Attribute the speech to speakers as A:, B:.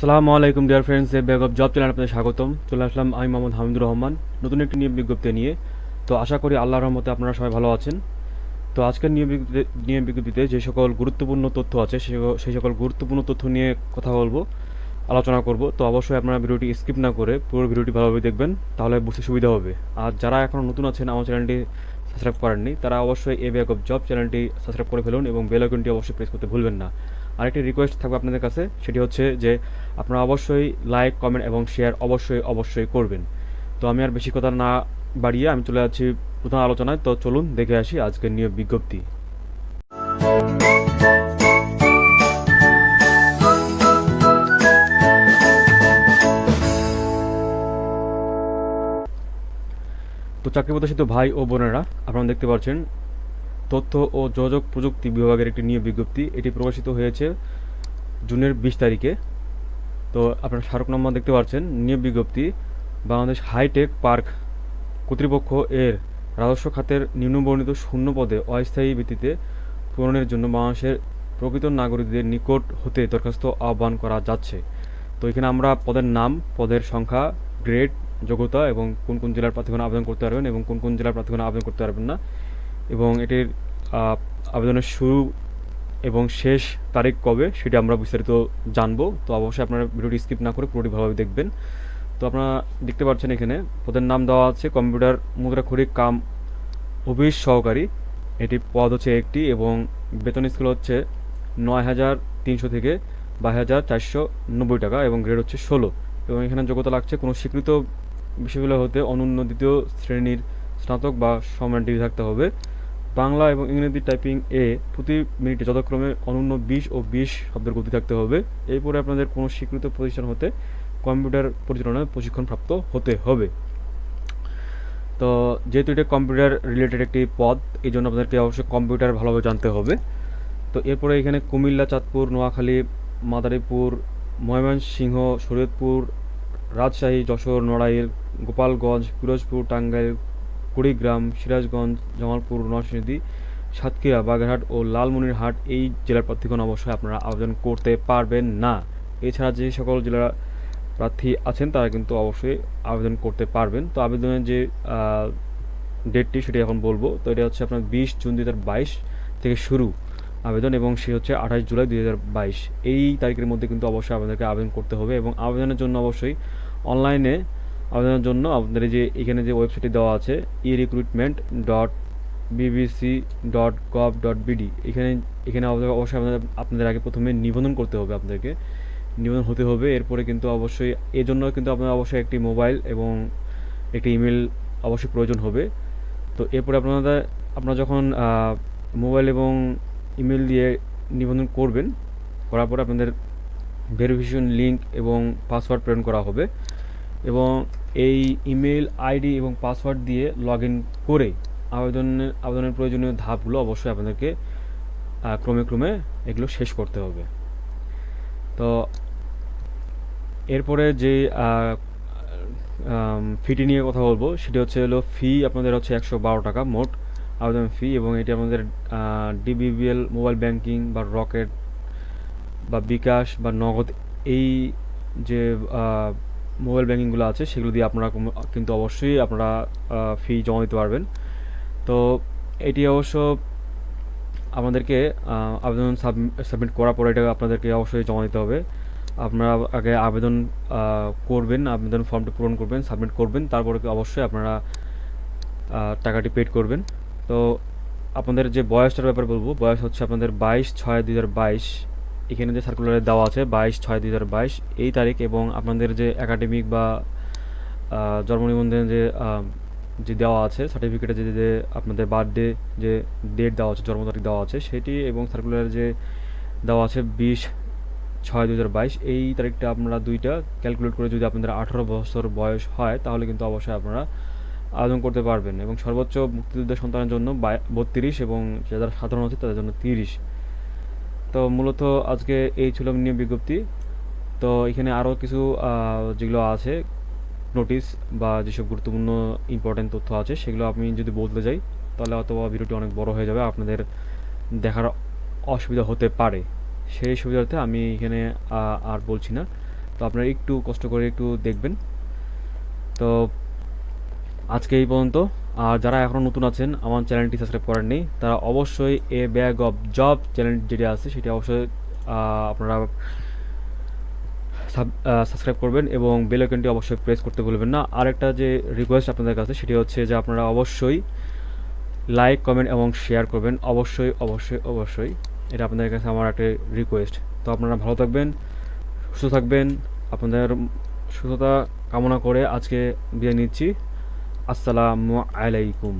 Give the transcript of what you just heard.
A: আসসালামু আলাইকুম dear friends, A bag of job channel আপনাদের স্বাগতম। চলে আসলাম আমি মোহাম্মদ হামিদুর রহমান নতুন একটি নিয়োগ বিজ্ঞপ্তি নিয়ে। তো আশা করি আল্লাহর রহমতে আপনারা সবাই ভালো আছেন। তো আজকের নিয়োগ বিজ্ঞপ্তিতে যে সকল গুরুত্বপূর্ণ তথ্য আছে সেই সকল গুরুত্বপূর্ণ তথ্য নিয়ে কথা বলবো, আলোচনা করব। তো অবশ্যই আপনারা ভিডিওটি স্কিপ না করে পুরো ভিডিওটি ভালোভাবে দেখবেন, তাহলে বুঝতে সুবিধা হবে। আর যারা এখনও নতুন আছেন, আমার চ্যানেলটি সাবস্ক্রাইব করেননি, তারা অবশ্যই এ ব্যাগ অফ জব চ্যানেলটি সাবস্ক্রাইব করে ফেলুন এবং বেল আইকনটি অবশ্যই প্রেস করতে ভুলবেন না। আরেকটি রিকোয়েস্ট থাকবে আপনাদের কাছে, সেটি হচ্ছে যে আপনারা অবশ্যই লাইক, কমেন্ট এবং শেয়ার অবশ্যই করবেন। তো আমি আর বেশি কথা না বাড়িয়ে আমি চলে যাচ্ছি প্রধান আলোচনায়। তো চলুন দেখে আসি আজকের নিয়োগ বিজ্ঞপ্তি। তো চাকরি প্রত্যাশিত ভাই ও বোনেরা, আপনারা দেখতে পাচ্ছেন তথ্য ও যোগাযোগ প্রযুক্তি বিভাগের একটি নিয়োগ বিজ্ঞপ্তি। এটি প্রকাশিত হয়েছে জুনের 20 তারিখে। তো আপনারা স্মারক নম্বর দেখতে পাচ্ছেন। নিয়োগ বিজ্ঞপ্তি: বাংলাদেশ হাইটেক পার্ক কর্তৃপক্ষ এর রাজস্ব খাতের নিম্নবর্ণিত শূন্য পদে অস্থায়ী ভিত্তিতে পূরণের জন্য বাংলাদেশের প্রকৃত নাগরিকদের নিকট হতে দরখাস্ত আহ্বান করা যাচ্ছে। তো এখানে আমরা পদের নাম, পদের সংখ্যা, গ্রেড, যোগ্যতা এবং কোন কোন জেলার প্রার্থীগণ আবেদন করতে পারবেন এবং কোন কোন জেলার প্রার্থীগণ আবেদন করতে পারবেন না, এবং এটির আবেদনের শুরু এবং শেষ তারিখ কবে সেটি আমরা বিস্তারিত জানবো। তো অবশ্যই আপনারা ভিডিওটি স্কিপ না করে পুরোটি ভালোভাবে দেখবেন। তো আপনারা দেখতে পাচ্ছেন এখানে পদের নাম দেওয়া আছে কম্পিউটার মুদ্রাক্ষরিক কাম অফিস সহকারী। এটি পদ হচ্ছে একটি এবং বেতন স্কেল হচ্ছে 9,300 থেকে 22,490 টাকা এবং গ্রেড হচ্ছে 16। এবং এখানে যোগ্যতা লাগছে কোনো স্বীকৃত বিশ্ববিদ্যালয় হতে অনন্য দ্বিতীয় শ্রেণীর স্নাতক বা সমান ডিগ্রি থাকতে হবে। বাংলা এবং ইংরেজি টাইপিং এ প্রতি মিনিটে যথাক্রমে অনন্য 20 ও 20 শব্দের গতি থাকতে হবে। এরপরে আপনাদের কোনো স্বীকৃত প্রতিষ্ঠান হতে কম্পিউটার পরিচালনায় প্রশিক্ষণপ্রাপ্ত হতে হবে। তো যেহেতু এটা কম্পিউটার রিলেটেড একটি পদ, এই জন্য আপনাদেরকে অবশ্যই কম্পিউটার ভালোভাবে জানতে হবে। তো এরপরে এখানে কুমিল্লা, চাঁদপুর, নোয়াখালী, মাদারীপুর, ময়মনসিংহ, শরীয়তপুর, রাজশাহী, যশোর, নড়াইল, গোপালগঞ্জ, পিরোজপুর, টাঙ্গাইল, কুড়িগ্রাম, সিরাজগঞ্জ, জামালপুর, নরসিংদী, সাতক্ষীরা, বাগেরহাট ও লালমনিরহাট এই জেলার প্রার্থীগণ অবশ্যই আপনারা আবেদন করতে পারবেন না। এছাড়া যে সকল জেলার প্রার্থী আছেন তারা কিন্তু অবশ্যই আবেদন করতে পারবেন। তো আবেদনের যে ডেটটি সেটি এখন বলবো। তো এটা হচ্ছে আপনার 20 জুন 2022 থেকে শুরু আবেদন এবং সে হচ্ছে 28 জুলাই 2022। এই তারিখের মধ্যে কিন্তু অবশ্যই আপনাদেরকে আবেদন করতে হবে এবং আবেদনের জন্য অবশ্যই অনলাইনে আবেদনের জন্য আপনাদের যে এখানে যে ওয়েবসাইটটি দেওয়া আছে erecruitment.bbc.gov.bd, এখানে অবশ্যই আপনাদের আগে প্রথমে নিবন্ধন করতে হবে, আপনাদেরকে নিবন্ধন হতে হবে। এরপরে কিন্তু অবশ্যই এর জন্য কিন্তু আপনার অবশ্যই একটি মোবাইল এবং একটি ইমেল অবশ্যই প্রয়োজন হবে। তো এরপরে আপনারা যখন মোবাইল এবং ইমেল দিয়ে নিবন্ধন করবেন, করার পরে আপনাদের ভেরিফিকেশন লিঙ্ক এবং পাসওয়ার্ড প্রেরণ করা হবে এবং এই ইমেল আইডি এবং পাসওয়ার্ড দিয়ে লগ ইন করে আবেদনের প্রয়োজনীয় ধাপগুলো অবশ্যই আপনাদেরকে ক্রমে এগুলো শেষ করতে হবে। তো এরপরে যে ফিটি নিয়ে কথা বলবো, সেটি হলো ফি আপনাদের হচ্ছে 112 টাকা মোট আবেদন ফি, এবং এটি আমাদের ডিবিবিএল, মোবাইল ব্যাংকিং বা রকেট বা বিকাশ বা নগদ, এই যে মোবাইল ব্যাংকিংগুলো আছে সেগুলো দিয়ে আপনারা কিন্তু অবশ্যই আপনারা ফি জমা দিতে পারবেন। তো এটি অবশ্য আপনাদেরকে আবেদন সাবমিট করার পরে এটা আপনাদেরকে অবশ্যই জমা দিতে হবে। আপনারা আগে আবেদন করবেন, আবেদন ফর্মটি পূরণ করবেন, সাবমিট করবেন, তারপরে অবশ্যই আপনারা টাকাটি পেড করবেন। তো আপনাদের যে বয়সটার ব্যাপারে বলবো, বয়স হচ্ছে আপনাদের 22/6/2022, এখানে যে সার্কুলারে দেওয়া আছে 22/6/2022 এই তারিখ, এবং আপনাদের যে একাডেমিক বা জন্ম নিবন্ধনে যে দেওয়া আছে সার্টিফিকেটে যে আপনাদের বার্থডে যে ডেট দেওয়া আছে, জন্ম তারিখ দেওয়া আছে সেটি, এবং সার্কুলারে যে দেওয়া আছে 20/6/2022 এই তারিখটা আপনারা দুইটা ক্যালকুলেট করে যদি আপনাদের 18 বছর বয়স হয় তাহলে কিন্তু অবশ্যই আপনারা আবেদন করতে পারবেন। এবং সর্বোচ্চ মুক্তিযোদ্ধা সন্তানের জন্য 32 এবং যারা সাধারণ আছে তাদের জন্য 30। তো মূলত আজকে এই ছিল নিয়োগ বিজ্ঞপ্তি। তো এখানে আরও কিছু যেগুলো আছে নোটিশ বা যেসব গুরুত্বপূর্ণ ইম্পর্টেন্ট তথ্য আছে সেগুলো আমি যদি বলতে যাই তাহলে অথবা ভিডিওটি অনেক বড় হয়ে যাবে, আপনাদের দেখার অসুবিধা হতে পারে। সেই সুবিধার্থে আমি এখানে আর বলছি না। তো আপনারা একটু কষ্ট করে একটু দেখবেন। তো আজকে এই পর্যন্ত। আর যারা এখনও নতুন আছেন, আমার চ্যানেলটি সাবস্ক্রাইব করেননি, তারা অবশ্যই এ ব্যাগ অফ জব চ্যানেল যেটা আছে সেটি অবশ্যই আপনারা সাবস্ক্রাইব করবেন এবং বেল আইকনটি অবশ্যই প্রেস করতে ভুলবেন না। আর একটা যে রিকোয়েস্ট আপনাদের কাছে সেটি হচ্ছে যে আপনারা অবশ্যই লাইক, কমেন্ট এবং শেয়ার করবেন, অবশ্যই অবশ্যই অবশ্যই। এটা আপনাদের কাছে আমার একটা রিকোয়েস্ট। তো আপনারা ভালো থাকবেন, সুস্থ থাকবেন। আপনাদের সুস্থতা কামনা করে আজকে বিদায় নিচ্ছি। আসসালামু আলাইকুম।